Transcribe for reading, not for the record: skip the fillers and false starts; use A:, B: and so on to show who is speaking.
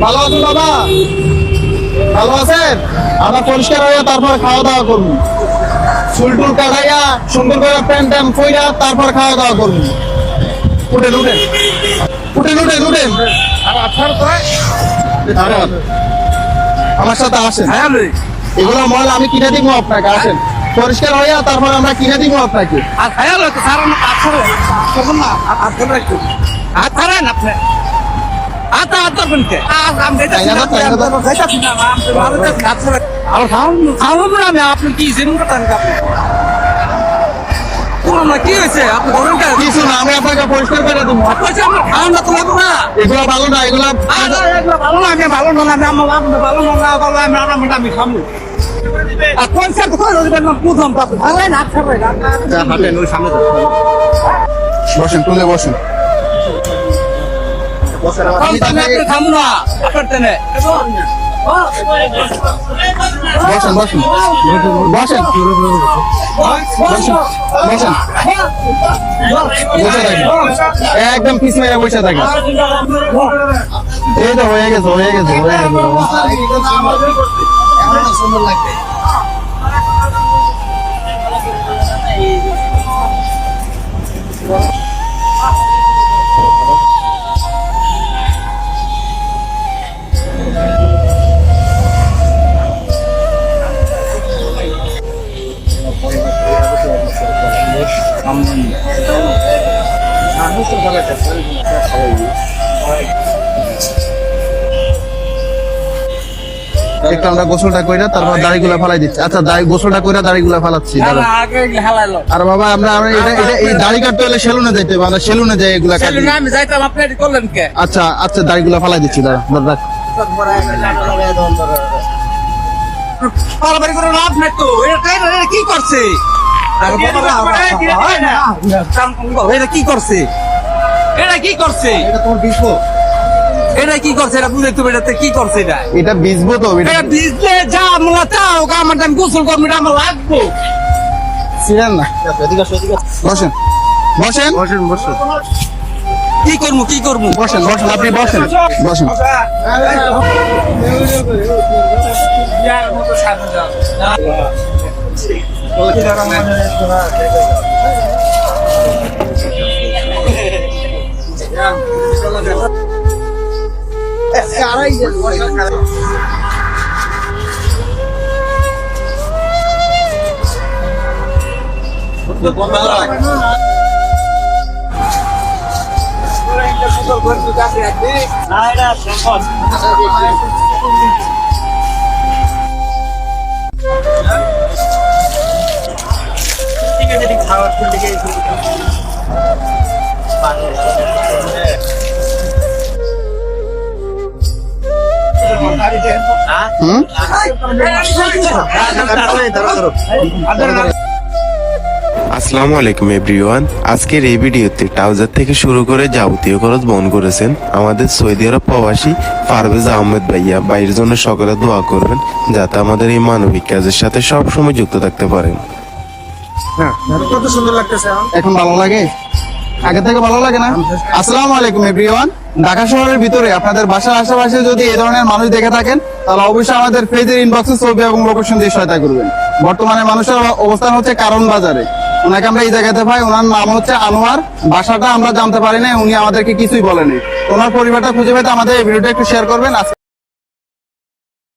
A: ভালো আছেন বাবা? ভালো আছেন? আমরা পরিষ্কার হইয়া তারপর খাওয়া দাওয়া করবো। চুল টুল কাটাইয়া সুন্দর করে প্যান্ট ট্যান্ট পইরা তারপর খাওয়া দাওয়া করবো। উঠেন উঠেন উঠেন উঠেন উঠেন আমার সাথে আসেন। এগুলো ময়লা আমি কিনে দিব আপনাকে। আসেন, পরিষ্কার হইয়া তারপর আমরা কিনে দিব আপনাকে।
B: আপনি কি কি হয়েছে? আপনি
A: কিছু না, আমি আপনাকে পরিষ্কার করে দেবো।
B: খাওয়ানো তো লাগবে না।
A: এগুলো ভালো না, এগুলো
B: ভালো না, আমি ভালো না, আমি ভালো না, আমি খাবো। আর পয়সা তো বুঝলাম
A: হাঁটেন ওই সামনে বসেন, তুলে বসেন।
B: খাবো না আপনার টেনে।
A: বসেন বসেন বসেন বসেন বসে থাকেন, একদম পিছ মেরে বসে থাকেন। এই তো হয়ে গেছে হয়ে গেছে হয়ে গেছে। সুন্দর লাগবে। একটু আমরা গোসলটা কইরা তারপর দাড়িগুলা ফালাই দিচ্ছি। আচ্ছা, গোসলটা কইরা দাড়িগুলা ফালাচ্ছি। আর বাবা আমরা এই দাড়ি কাটতে হলে সেলুনে যাইতে হবে, আমরা সেলুনে যাই এগুলা কাটি।
B: আমি যাইতাম, আপনি এটি করলেন কে?
A: আচ্ছা আচ্ছা, দাড়িগুলা ফালাই দিচ্ছি। দাঁড়া
B: বাড়াবাড়ি করে লাভ নাই তো। এটা কি করছে? এটা কি করছে? এটা কি করছে?
A: এটা তোমার বিজবো,
B: এটা কি করছে? এটা বুঝাই তুমি এটাতে কি করছে?
A: এটা বিজবো তো।
B: এটা ভিজলে যা মোলা চাও আমার আমি গোসল করবো, এটা আমার লাগবো।
A: ছিলেন না, বসেন বসেন বসেন বসেন।
B: কি করবো কি করবো?
A: বসেন বসেন, আপনি বসেন বসেন।
C: আসসালামু আলাইকুম এভরিওয়ান। আজকের এই ভিডিওতে ট্রাউজার থেকে শুরু করে যাবতীয় খরচ বহন করেছেন আমাদের সৌদি আরব প্রবাসী পারভেজ আহমেদ ভাইয়া। ভাইয়ের জন্য সকলে দোয়া করবেন যাতে আমাদের এই মানবিক কাজের সাথে সবসময় যুক্ত থাকতে পারেন।
A: কত সুন্দর লাগতেছে এখন। ভালো লাগে? আগে থেকে ভালো লাগে না? আসসালামু আলাইকুম এভরিওয়ান। ঢাকা শহরের ভিতরে আপনাদের বাসার আশেপাশে যদি এই ধরনের মানুষ দেখে থাকেন তাহলে অবশ্যই আমাদের পেজের ইনবক্সে ছবি এবং লোকেশন দিয়ে সহায়তা করবেন। বর্তমানে মানুষের অবস্থান হচ্ছে কারণ বাজারে। ওনাকে আমরা এই জায়গাতে পাই, ওনার নাম হচ্ছে আনোয়ার। বাসাটা আমরা জানতে পারি না, উনি আমাদেরকে কিছুই বলেনি। ওনার পরিবারটা খুঁজে পেতে আমাদের এই ভিডিওটা একটু শেয়ার করবেন।